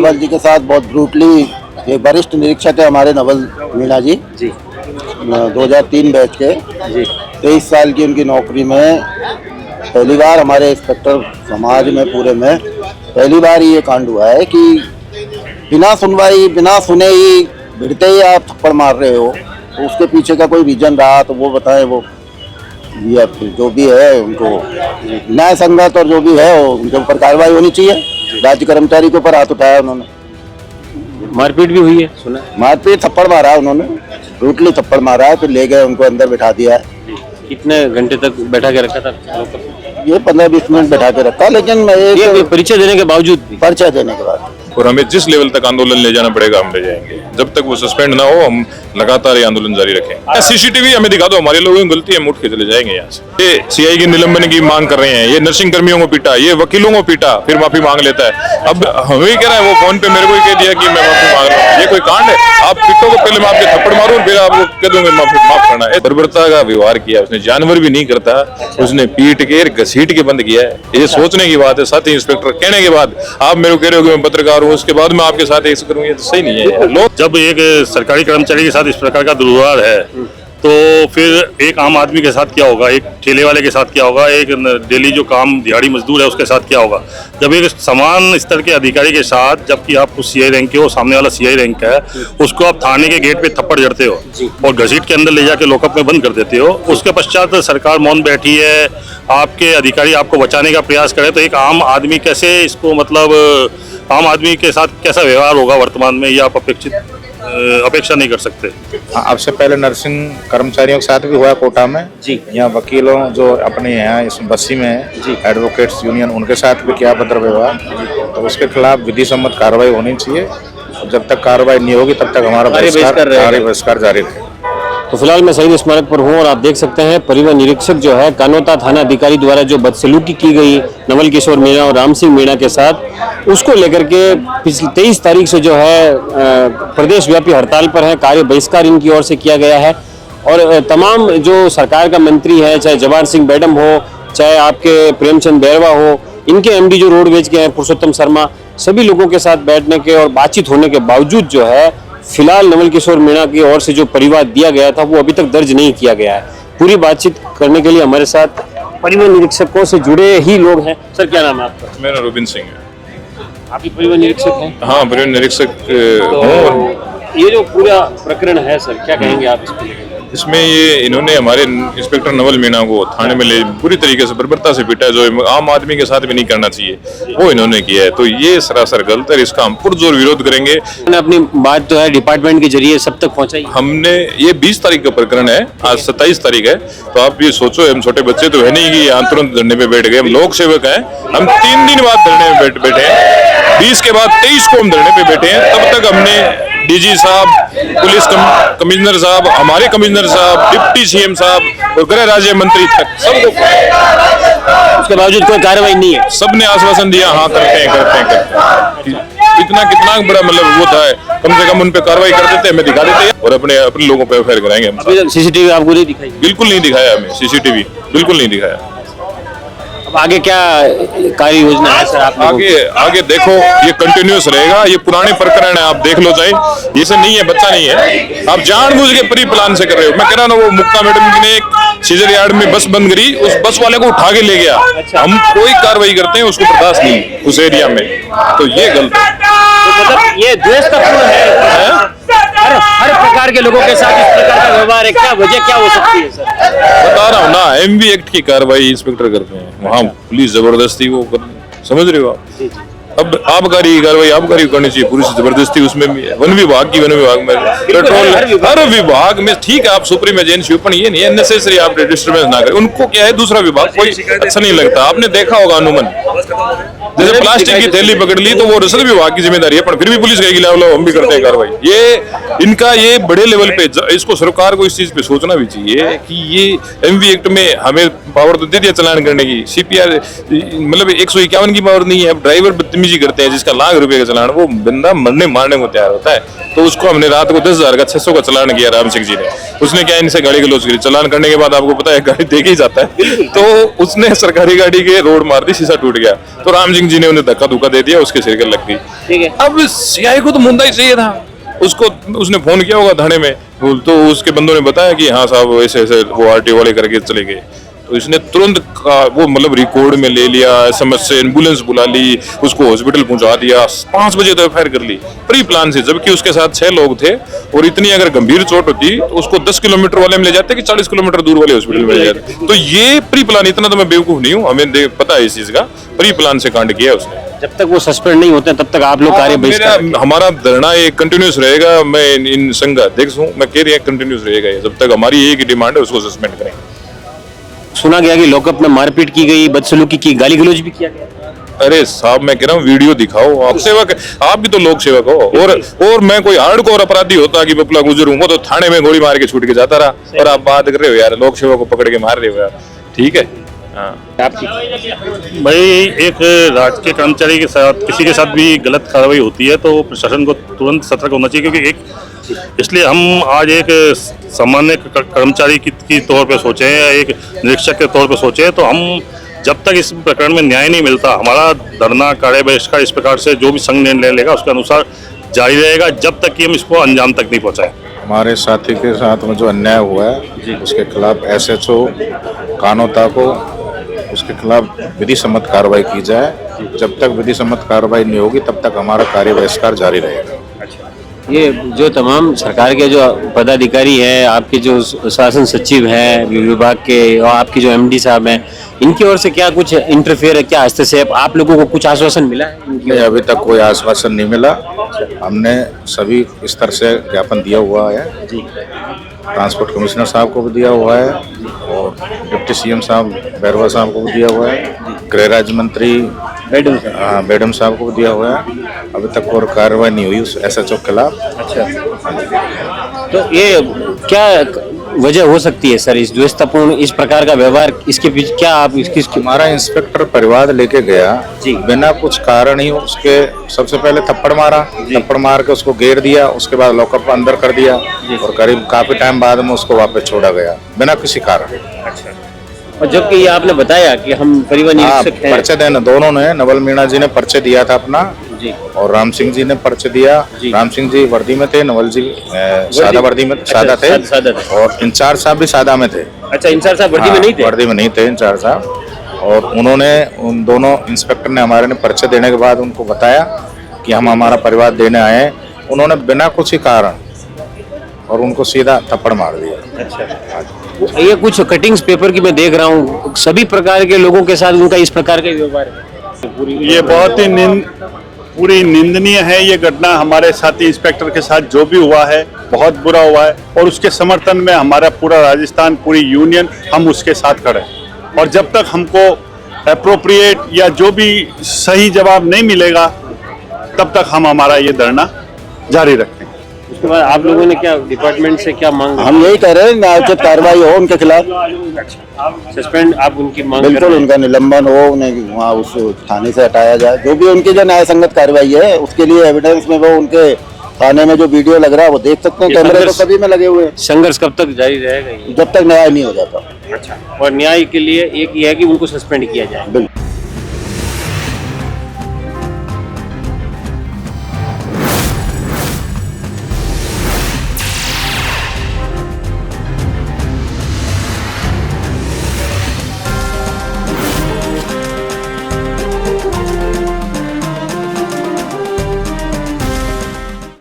रावल जी के साथ बहुत ब्रूटली, ये वरिष्ठ निरीक्षक है हमारे नवल मीणा जी, 2003 बैच के, 23 साल की उनकी नौकरी में पहली बार हमारे इंस्पेक्टर समाज में पूरे में पहली बार ये कांड हुआ है कि बिना सुनवाई बिना सुने ही भिड़ते ही आप थप्पड़ मार रहे हो। तो उसके पीछे का कोई रीजन रहा तो वो बताएं, वो या फिर जो भी है उनको न्याय संगत और जो भी है वो उनके ऊपर कार्रवाई होनी चाहिए। राज्य कर्मचारी के ऊपर हाथ उठाया उन्होंने, मारपीट भी हुई है सुना? मारपीट, थप्पड़ मारा उन्होंने, ब्रूटली थप्पड़ मारा है, फिर ले गए उनको अंदर बिठा दिया है। कितने घंटे तक बैठा के रखा था? ये 15-20 मिनट बैठा के रखा, लेकिन ये परिचय देने के बावजूद भी? परिचय देने के बाद। और हमें जिस लेवल तक आंदोलन ले जाना पड़ेगा हम ले जाएंगे, जब तक वो सस्पेंड ना हो हम लगातार ये आंदोलन जारी रखेंगे। सीसीटीवी हमें दिखा दो, हमारे लोगों की गलती है, हम उठ के चले जाएंगे यहाँ से। ये सीआई की निलंबन की मांग कर रहे हैं, ये नर्सिंग कर्मियों को पीटा, ये वकीलों को पीटा, फिर माफी मांग लेता है। अब हमें कह रहा है, वो फोन पे मेरे को ही कह दिया कि मैं माफी मांग रहा हूँ। ये कोई कांड है? आप पीटो को पहले मैं आपके थप्पड़ मारूं, फिर आपको कह दूंगा माफ करना है। बर्बरता का व्यवहार किया उसने, जानवर भी नहीं करता, उसने पीट के घसीट के बंद किया है। ये सोचने की बात है। साथ ही इंस्पेक्टर कहने के बाद आप मेरे को कह रहे हो कि मैं पत्रकार हूँ, उसके बाद मैं आपके साथ ऐसे करूँ, ये तो सही नहीं है। लोग जब एक सरकारी कर्मचारी के साथ इस प्रकार का दुर्व्यवहार है तो फिर एक आम आदमी के साथ क्या होगा, एक ठेले वाले के साथ क्या होगा, एक डेली जो काम दिहाड़ी मजदूर है उसके साथ क्या होगा। जब एक समान स्तर के अधिकारी के साथ, जबकि आप कुछ सीआई रैंक के हो, सामने वाला सीआई रैंक का है, उसको आप थाने के गेट पे थप्पड़ जड़ते हो और घसीट के अंदर ले जाके लॉकअप में बंद कर देते हो। उसके पश्चात सरकार मौन बैठी है, आपके अधिकारी आपको बचाने का प्रयास करे, तो एक आम आदमी कैसे इसको, मतलब आम आदमी के साथ कैसा व्यवहार होगा वर्तमान में, ये आप अपेक्षा नहीं कर सकते। अब से पहले नर्सिंग कर्मचारियों के साथ भी हुआ कोटा में जी। यहाँ वकीलों जो अपने यहाँ इस बस्सी में है, एडवोकेट्स यूनियन, उनके साथ भी किया भद्र व्यवहार। तो उसके खिलाफ विधि सम्मत कार्रवाई होनी चाहिए। जब तक कार्रवाई नहीं होगी तब तक हमारा बहिष्कार जारी रहेगा। तो फिलहाल मैं शहीद स्मारक पर हूँ और आप देख सकते हैं परिवहन निरीक्षक जो है कानोता थाना अधिकारी द्वारा जो बदसलूकी की गई नवल किशोर मीणा और राम सिंह मीणा के साथ, उसको लेकर के पिछली 23 तारीख से जो है प्रदेश व्यापी हड़ताल पर है। कार्य बहिष्कार इनकी ओर से किया गया है और तमाम जो सरकार का मंत्री है, चाहे जवाहर सिंह मैडम हो, चाहे आपके प्रेमचंद बैरवा हो, इनके एमडी जो रोडवेज के हैं पुरुषोत्तम शर्मा, सभी लोगों के साथ बैठने के और बातचीत होने के बावजूद जो है फिलहाल नवल किशोर मीणा की ओर से जो परिवाद दिया गया था वो अभी तक दर्ज नहीं किया गया है। पूरी बातचीत करने के लिए हमारे साथ परिवहन निरीक्षकों से जुड़े ही लोग हैं। सर क्या नाम है आपका? मेरा रोबिन सिंह है। आप ही परिवहन निरीक्षक हैं? हाँ, परिवहन निरीक्षक तो ये जो पूरा प्रकरण है सर, क्या कहेंगे आप इसको लेकर? इसमें ये इन्होंने हमारे इंस्पेक्टर नवल मीणा को थाने में ले पूरी तरीके से बर्बरता से पीटा, जो आम आदमी के साथ भी नहीं करना चाहिए वो इन्होंने किया है। तो ये सरासर गलत है, इसका हम पुरजोर विरोध करेंगे। अपनी बात जो है डिपार्टमेंट के जरिए सब तक पहुंचाई हमने। ये 20 तारीख का प्रकरण है, आज 27 तारीख है। तो आप ये सोचो, हम छोटे बच्चे तो है नहीं कि यहाँ तुरंत धरने पे बैठ गए। हम लोक सेवक हैं, हम 3 दिन बाद धरने में बैठे हैं। 20 के बाद 23 को हम धरने पे बैठे हैं। तब तक हमने डीजी साहब, पुलिस कमिश्नर साहब, हमारे कमिश्नर साहब, डिप्टी सीएम साहब और गृह राज्य मंत्री तक सबको, उसके बावजूद कोई कार्रवाई नहीं है। सबने आश्वासन दिया हाँ करते हैं। कितना बड़ा मतलब वो था, कम से कम उन पे कार्रवाई कर देते, हमें दिखा देते और अपने लोगों पे एफआईआर कराएंगे हम। सीसीटीवी आपको नहीं दिखाई? बिल्कुल नहीं दिखाया हमें, सीसीटीवी बिल्कुल नहीं दिखाया। अब आगे क्या कार्य योजना है सर? आप आगे देखो, ये कंटिन्यूस रहेगा। ये पुराने प्रकरण है, आप देख लो चाहे, ये से नहीं है, बच्चा नहीं है। आप जानबूझ के प्री प्लान से कर रहे हो। मैं कह रहा हूँ ना, वो मुक्ता मैडम ने एक सीजर यार्ड में बस बंद करी, उस बस वाले को उठा के ले गया। हम कोई कार्रवाई करते हैं उसको बर्दाश्त नहीं उस एरिया में, तो ये गलत है। तो मतलब ये द्वेषपूर्ण है हर प्रकार के लोगों के साथ इस प्रकार का व्यवहार है। क्या वजह क्या हो सकती है सर? बता रहा हूँ ना, एमवी एक्ट की कार्रवाई इंस्पेक्टर करते हैं, वहाँ पुलिस जबरदस्ती वो समझ रहे हो आप। अब आबकारी कार्रवाई आबकारी करनी चाहिए, पुलिस जबरदस्ती उसमें भी है। वन विभाग की, वन विभाग में पेट्रोल, हर विभाग में ठीक है। आप सुप्रीम एजेंसी ओपन, ये नहीं है नेसेसरी आप डिस्टर्बेंस ना करें। उनको क्या है, दूसरा विभाग कोई अच्छा नहीं लगता। आपने देखा होगा अनुमन, जैसे प्लास्टिक की थैली पकड़ ली तो वो रसद विभाग की जिम्मेदारी है, पर फिर भी पुलिस कहेगी लो हम भी करते हैं कार्रवाई। ये इनका ये बड़े लेवल पे, इसको सरकार को इस चीज पे सोचना भी चाहिए कि ये एमवी एक्ट में हमें पावर तो दे दिया चलान करने की, सीपीआर मतलब 151 की पावर नहीं है। अब ड्राइवर बदतमीजी करते हैं, जिसका लाख रुपए का चलान, वो बंदा मरने मारने को तैयार होता है। तो तो उसको हमने रात को 10,000 का 600 का चालान किया राम सिंह जी ने। उसने क्या इनसे गाड़ी गलौज करी, चालान करने के बाद आपको पता है गाड़ी देख ही जाता है, तो उसने सरकारी गाड़ी के रोड मार दी, शीशा टूट गया, तो राम सिंह जी ने उन्हें धक्का धुक्का दे दिया, उसके सिर के लग गई। ठीक है। अब सीआई को तो मुद्दा ही चाहिए था, उसको उसने फोन किया होगा थाने में, तो उसके बंदों ने बताया कि हाँ साहब ऐसे ऐसे वो आरटीओ वाले करके चले गए, तो इसने तुरंत वो मतलब रिकॉर्ड में ले लिया, एसएमएस से एम्बुलेंस बुला ली, उसको हॉस्पिटल पहुंचा दिया, 5 बजे तो एफआईआर कर ली प्री प्लान से, जबकि उसके साथ 6 लोग थे, और इतनी अगर गंभीर चोट होती तो उसको 10 किलोमीटर वाले में ले जाते कि 40 किलोमीटर दूर वाले हॉस्पिटल में ले जाते। तो ये प्री प्लान, इतना तो मैं बेवकूफ नहीं हूँ, हमें पता है इस चीज का, प्री प्लान से कांड किया उसने। जब तक वो सस्पेंड नहीं होते तब तक आप लोग कार्य बहिष्कार, हमारा धरना ये कंटिन्यूस रहेगा। मैं इन संघ अध्यक्ष हूँ, मैं कह रही हूँ कंटिन्यूस रहेगा ये, जब तक हमारी एक ही डिमांड है उसको सस्पेंड करें। सुना गया कि लॉकअप में मारपीट की गई, बदसलूकी की, गाली गलौज भी किया गया। अरे साहब मैं कह रहा हूँ वीडियो दिखाओ, आप सेवक, आप भी तो लोक सेवक हो, और मैं कोई हार्डकोर अपराधी होता कि बपला गुजर हूँ, वो तो थाने में गोली मार के छूट के जाता रहा, और आप बात कर रहे हो यार लोक सेवक को पकड़ के मार रहे हो यार, ठीक है। हाँ भाई एक राजकीय कर्मचारी के साथ किसी के साथ भी गलत कार्रवाई होती है तो प्रशासन को तुरंत सतर्क होना चाहिए, क्योंकि इसलिए हम आज एक सामान्य कर्मचारी की तौर पे सोचे हैं या एक निरीक्षक के तौर पे सोचे हैं, तो हम जब तक इस प्रकरण में न्याय नहीं मिलता हमारा धरना कार्य बहिष्कार इस प्रकार से जो भी संघ निर्णय लेगा उसके अनुसार जारी रहेगा, जब तक कि हम इसको अंजाम तक नहीं पहुंचाएं। हमारे साथी के साथ में जो अन्याय हुआ है उसके खिलाफ एसएचओ कानोता को उसके खिलाफ विधि सम्मत कार्रवाई की जाए, जब तक विधि सम्मत कार्रवाई नहीं होगी तब तक हमारा कार्य बहिष्कार जारी रहेगा। ये जो तमाम सरकार के जो पदाधिकारी हैं, आपके जो शासन सचिव हैं विभाग के, और आपके जो एमडी साहब हैं, इनकी ओर से क्या कुछ इंटरफेयर है, क्या हस्तक्षेप, आप लोगों को कुछ आश्वासन मिला है? नहीं, अभी तक कोई आश्वासन नहीं मिला। हमने सभी स्तर से ज्ञापन दिया हुआ है, ट्रांसपोर्ट कमिश्नर साहब को भी दिया हुआ है, और डिप्टी सीएम साहब बैरवा साहब को भी दिया हुआ है, गृह राज्य मंत्री मैडम साहब को भी दिया हुआ है। अभी तक कोई कार्रवाई नहीं हुई उस एसएचओ के खिलाफ। अच्छा, तो ये क्या वजह हो सकती है सर इस द्वेषतापूर्ण इस प्रकार का व्यवहार, इसके पीछे क्या आप इसकी हमारा इंस्पेक्टर परिवार लेके गया जी, बिना कुछ कारण ही उसके सबसे पहले थप्पड़ मारा, थप्पड़ मार के उसको घेर दिया, उसके बाद लॉकअप अंदर कर दिया, और करीब काफी टाइम बाद में उसको वापस छोड़ा गया बिना किसी कारण। अच्छा, और जबकि ये आपने बताया कि हम परिवहन निरीक्षक हैं, पर्चे देना दोनों ने, नवल मीणा जी ने पर्चे दिया था अपना जी, और राम सिंह जी ने पर्चे दिया। राम सिंह जी वर्दी में थे, नवल जी सादा वर्दी में सादा थे, और इंचार्ज साहब भी सादा में थे। अच्छा, इंचार्ज साहब वर्दी में नहीं थे? वर्दी में नहीं थे इंचार्ज साहब। और उन्होंने उन दोनों इंस्पेक्टर ने हमारे ने पर्चे देने के बाद उनको बताया कि हम हमारा परिवार देने आए हैं, उन्होंने बिना कुछ ही कारण और उनको सीधा थप्पड़ मार दिया। अच्छा, ये कुछ कटिंग्स पेपर की मैं देख रहा हूँ, सभी प्रकार के लोगों के साथ उनका इस प्रकार का व्यवहार है। ये बहुत ही पूरी निंदनीय है ये घटना। हमारे साथी इंस्पेक्टर के साथ जो भी हुआ है बहुत बुरा हुआ है, और उसके समर्थन में हमारा पूरा राजस्थान, पूरी यूनियन, हम उसके साथ खड़े हैं। और जब तक हमको एप्रोप्रिएट या जो भी सही जवाब नहीं मिलेगा तब तक हम हमारा ये धरना जारी रखेंगे। उसके बाद आप लोगों ने क्या डिपार्टमेंट से क्या मांग? हम यही कह रहे हैं न्यायोचित कार्रवाई हो उनके खिलाफ, सस्पेंड आप उनकी मांग बिल्कुल उनका निलंबन हो, उन्हें वहाँ उस थाने से हटाया जाए, जो भी उनकी जो न्याय संगत कार्रवाई है उसके लिए एविडेंस में वो उनके थाने में जो वीडियो लग रहा है वो देख सकते हैं, कैमरे तो सभी में लगे हुए हैं। संघर्ष कब तक जारी रहेगा ये? जब तक न्याय नहीं हो जाता। अच्छा, और न्याय के लिए एक ही है कि उनको सस्पेंड किया जाए। बिल्कुल।